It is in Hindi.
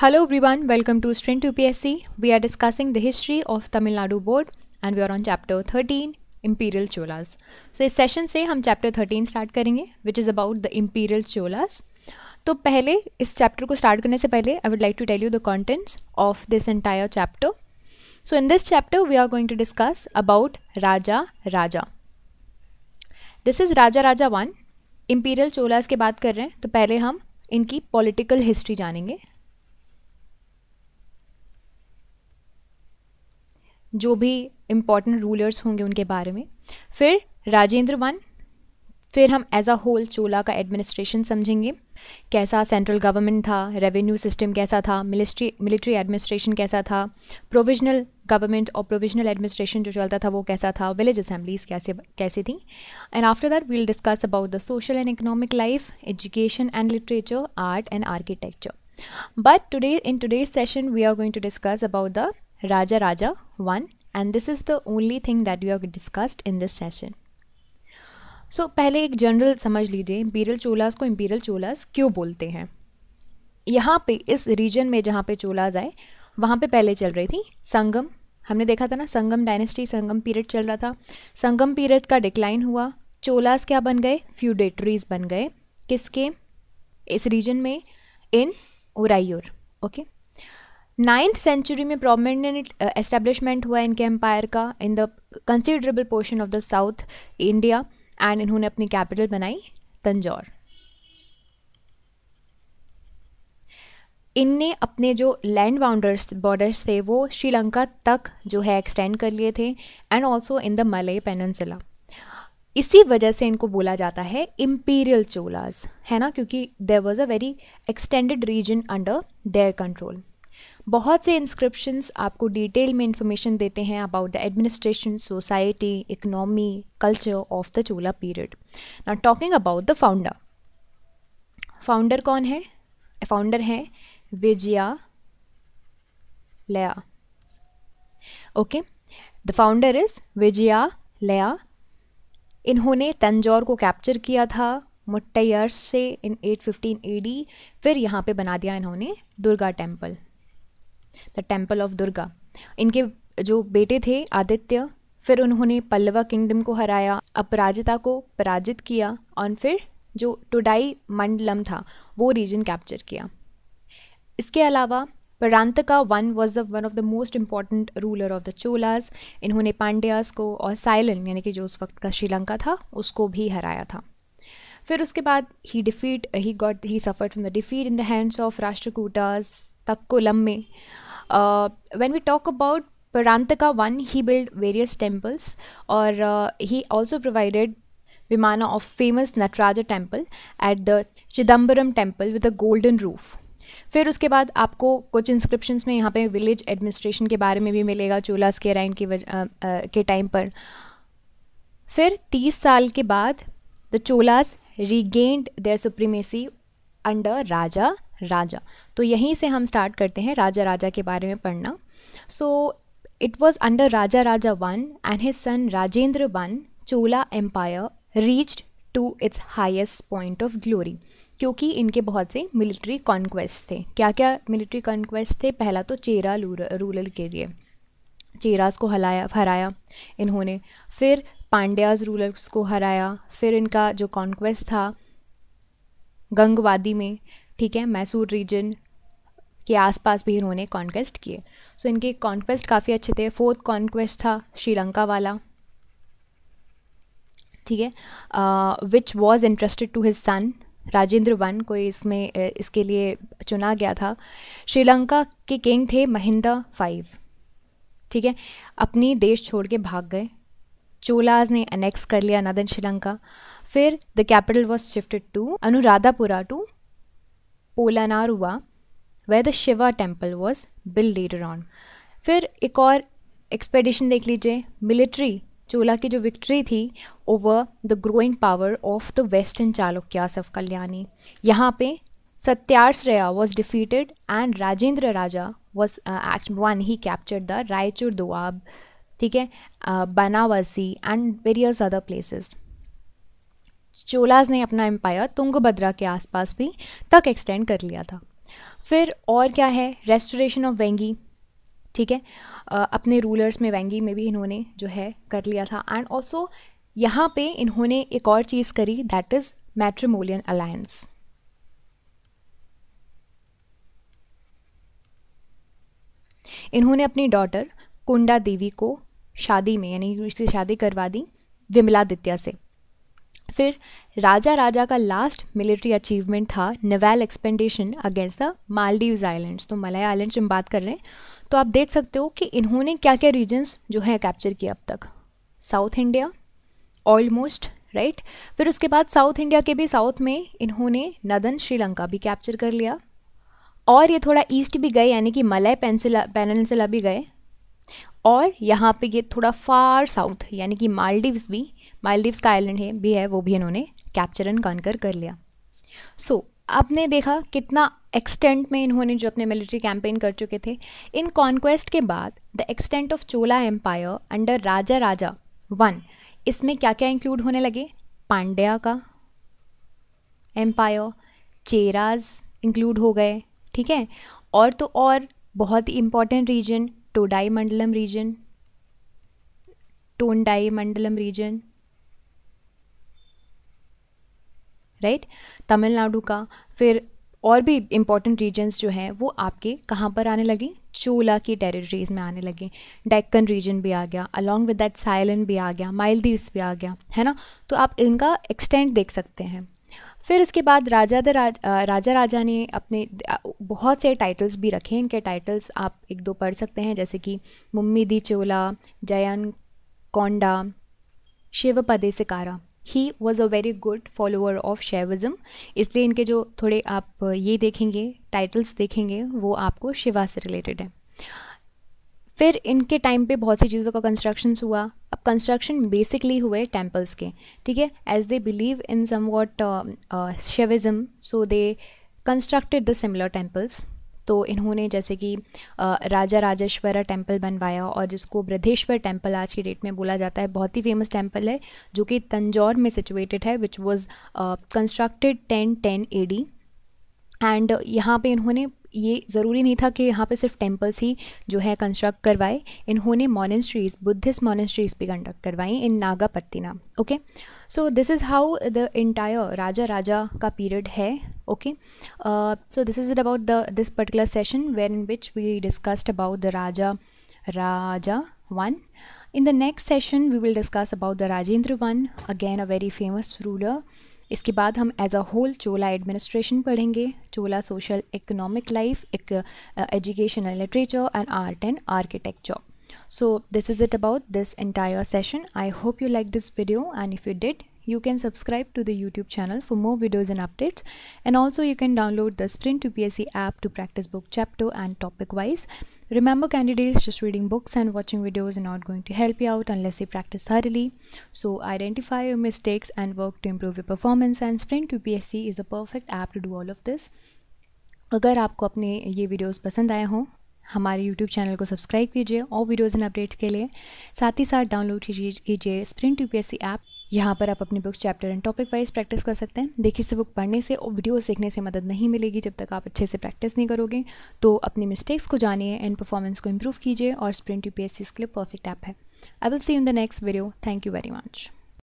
Hello everyone, welcome to Strength UPSC. We are discussing the history of Tamil Nadu board and we are on chapter 13 Imperial Cholas. So इस सेशन से हम चैप्टर 13 स्टार्ट करेंगे which is about the Imperial Cholas. तो पहले इस चैप्टर को स्टार्ट करने से पहले I would like to tell you the contents of this entire chapter. So in this chapter we are going to discuss about Raja Raja. This is Raja Raja 1. Imperial Cholas के बात कर रहे हैं तो पहले हम इनकी पॉलिटिकल हिस्ट्री जानेंगे, जो भी इम्पॉर्टेंट रूलर्स होंगे उनके बारे में, फिर राजेंद्र वन, फिर हम एज अ होल चोला का एडमिनिस्ट्रेशन समझेंगे, कैसा सेंट्रल गवर्नमेंट था, रेवेन्यू सिस्टम कैसा था, मिलिट्री एडमिनिस्ट्रेशन कैसा था, प्रोविजनल गवर्नमेंट और प्रोविजनल एडमिनिस्ट्रेशन जो चलता था वो कैसा था, विलेज असेंबलीज कैसी थी, and after that we'll discuss about the social and economic life, education and literature, art and architecture. But today in today's session we are going to discuss about the Raja Raja 1 and this is the only thing that we have discussed in this session. So पहले एक जनरल समझ लीजिए, इंपीरियल चोलास को इंपीरियल चोलास क्यों बोलते हैं. यहाँ पे इस रीजन में जहाँ पे चोलास आए वहाँ पे पहले चल रही थी संगम. हमने देखा था ना, संगम डायनेस्टी, संगम पीरियड चल रहा था. संगम पीरियड का डिक्लाइन हुआ, चोलास क्या बन गए, फ्यूडेटरीज बन गए. किसके, इस रीजन में, इन उरायूर. ओके, 9th सेंचुरी में प्रोमिनेंट एस्टेब्लिशमेंट हुआ इनके एम्पायर का in the considerable portion of the south India and इन्होंने अपनी कैपिटल बनाई तंजौर. इनने अपने जो लैंड बॉर्डर्स थे वो श्रीलंका तक जो है एक्सटेंड कर लिए थे and also in the Malay peninsula. इसी वजह से इनको बोला जाता है इंपीरियल चोलास, है ना, क्योंकि there was a very extended region under their control. बहुत से इंस्क्रिप्शंस आपको डिटेल में इंफॉर्मेशन देते हैं about the administration, society, economy, culture of the Chola period. Now talking about the founder. Founder कौन है? फाउंडर है Vijayalaya. Okay, the founder is Vijayalaya. इन्होंने तंजौर को कैप्चर किया था मुट्टैयर्स से इन 815 AD. फिर यहाँ पे बना दिया इन्होंने Durga temple, the temple of Durga. इनके जो बेटे थे आदित्य, फिर उन्होंने पल्लवा किंगडम को हराया, अपराजिता को पराजित किया और फिर जो टोडाई मंडलम था वो रीजन कैप्चर किया. इसके अलावा Parantaka one was one of the most important ruler of the Cholas. इन्होंने पांड्यास को और साइलन यानी कि जो उस वक्त का श्रीलंका था उसको भी हराया था. फिर उसके बाद he suffered from the defeat in the hands of Rashtrakutas Takkolam में. When we talk about Parantaka I, he built various temples or he also provided Vimana of famous Nataraja temple at the Chidambaram temple with a golden roof. फिर उसके बाद आपको कुछ इंस्क्रिप्शंस में यहाँ पे विलेज एडमिनिस्ट्रेशन के बारे में भी मिलेगा चोलास के राइन के टाइम पर. फिर 30 साल के बाद the Cholas regained their supremacy under Raja Raja. तो यहीं से हम स्टार्ट करते हैं राजा राजा के बारे में पढ़ना. So it was under Raja Raja 1 and his son Rajendra 1 Chola empire reached to its highest point of glory. क्योंकि इनके बहुत से मिलिट्री कॉन्क्वेस्ट थे. क्या क्या मिलिट्री कॉन्क्वेस्ट थे? पहला तो चेरा रूरल के लिए, चेरास को हराया इन्होंने. फिर पांड्याज रूलर्स को हराया. फिर इनका जो कॉन्क्वेस्ट था गंगवादी में, ठीक है, मैसूर रीजन के आसपास भी इन्होंने कॉन्क्वेस्ट किए. सो इनके कॉन्क्वेस्ट काफ़ी अच्छे थे. 4th कॉन्क्वेस्ट था श्रीलंका वाला, ठीक है, which was interested to his son Rajendra 1 को इसके लिए चुना गया था. श्रीलंका के किंग थे महिंदा 5, ठीक है, अपनी देश छोड़ के भाग गए. चोलास ने अनेक्स कर लिया नदन श्रीलंका. फिर the capital was shifted to Anuradhapura to Polonnaruwa where the Shiva temple was built later on. फिर एक और एक्सपेडिशन देख लीजिए, मिलिट्री चोला की जो विक्ट्री थी over the growing power of the western Chalukyas of Kalyani. यहाँ पे Satyashraya was defeated and Rajendra Raja was one he captured the Raichur Doab, ठीक है, Banavasi and various other places. Cholas ने अपना एम्पायर तुंगभद्रा के आसपास भी तक एक्सटेंड कर लिया था. फिर और क्या है, रेस्टोरेशन ऑफ वेंगी, ठीक है, अपने रूलर्स में वेंगी में भी इन्होंने जो है कर लिया था। एंड ऑल्सो यहाँ पे इन्होंने एक और चीज़ करी, दैट इज़ मैट्रिमोनियल अलायंस। इन्होंने अपनी डॉटर कुंडा देवी को शादी में, यानी उससे शादी करवा दी विमलादित्य से। फिर राजा का लास्ट मिलिट्री अचीवमेंट था naval expedition against the Maldives islands. तो मलय आइलैंड्स हम बात कर रहे हैं, तो आप देख सकते हो कि इन्होंने क्या क्या रीजन्स जो है कैप्चर किया अब तक। South India almost, right. फिर उसके बाद साउथ इंडिया के भी साउथ में इन्होंने नदन श्रीलंका भी कैप्चर कर लिया, और ये थोड़ा ईस्ट भी गए, यानी कि मलय पेनिनसुला भी गए, और यहाँ पे ये थोड़ा फार साउथ यानी कि मालदीव्स का आइलैंड है भी है, वो भी इन्होंने कैप्चर एंड कॉन्कर कर लिया। सो आपने देखा कितना एक्सटेंट में इन्होंने जो अपने मिलिट्री कैंपेन कर चुके थे। इन कॉन्क्वेस्ट के बाद the extent of Chola empire under Raja one, इसमें क्या क्या इंक्लूड होने लगे, पांड्या का एम्पायर, चेराज इंक्लूड हो गए, ठीक है, और तो और बहुत ही important region Tondai Mandalam region, right, Tamil Nadu का। फिर और भी इम्पॉर्टेंट रीजन्स जो हैं वो आपके कहाँ पर आने लगे, चोला की टेरिटरीज में आने लगे। डेक्कन रीजन भी आ गया, अलॉन्ग विद दैट साइलन भी आ गया, मालदीव्स भी आ गया, है ना। तो आप इनका एक्सटेंट देख सकते हैं। फिर इसके बाद राजा ने अपने बहुत से टाइटल्स भी रखे। इनके टाइटल्स आप एक दो पढ़ सकते हैं, जैसे कि Mummidi Chola, Jayankonda, Shivapada Sekhara. He was a very good follower of Shaivism, इसलिए इनके जो थोड़े आप ये देखेंगे टाइटल्स देखेंगे वो आपको शिवा से रिलेटेड है। फिर इनके टाइम पे बहुत सी चीज़ों का कंस्ट्रक्शन हुआ। अब कंस्ट्रक्शन बेसिकली हुए टेम्पल्स के, ठीक है, as they believe in somewhat Shivism, so they constructed the similar temples. तो इन्होंने जैसे कि राजा राजेश्वरा टेम्पल बनवाया, और जिसको बृहदेश्वर टेम्पल आज की डेट में बोला जाता है, बहुत ही फेमस टेम्पल है जो कि तंजौर में सिचुएटेड है, which was constructed 1010 AD। And यहाँ पे इन्होंने, ये ज़रूरी नहीं था कि यहाँ पे सिर्फ टेम्पल्स ही जो है कंस्ट्रक्ट करवाए, इन्होंने मोनेस्ट्रीज, बुद्धिस्ट मोनेस्ट्रीज भी कंडक्ट करवाई in Nagapattinam. Okay, so this is how the entire Raja का पीरियड है। Okay, so this is it about this particular session where in which we discussed about the Raja one. In the next session we will discuss about the Rajendra I, again a very famous ruler. इसके बाद हम as a whole Chola administration पढ़ेंगे, Chola social economic life, educational literature and art and architecture. So this is it about this entire session. I hope you liked this video, and if you did, you can subscribe to the YouTube channel for more videos and updates, and also you can download the Sprint to PSC app to practice book chapter and topic wise. Remember candidates, just reading books and watching videos are not going to help you out unless you practice thoroughly. So identify your mistakes and work to improve your performance, and Sprint to PSC is the perfect app to do all of this. अगर आपको अपने ये वीडियोस पसंद आए हों, हमारे YouTube चैनल को सब्सक्राइब कीजिए और वीडियोज़ एंड अपडेट्स के लिए, साथ ही साथ डाउनलोड कीजिए स्प्रिंट यूपीएससी ऐप. यहाँ पर आप अपनी books chapter and topic wise practice कर सकते हैं. देखिए, सिर्फ बुक पढ़ने से और वीडियोस देखने से मदद नहीं मिलेगी जब तक आप अच्छे से प्रैक्टिस नहीं करोगे. तो अपनी मिस्टेक्स को जानिए एंड परफॉर्मेंस को इम्प्रूव कीजिए, और स्प्रिंट यूपीएससी इसके लिए परफेक्ट ऐप है. I will see you in the next video. Thank you very much.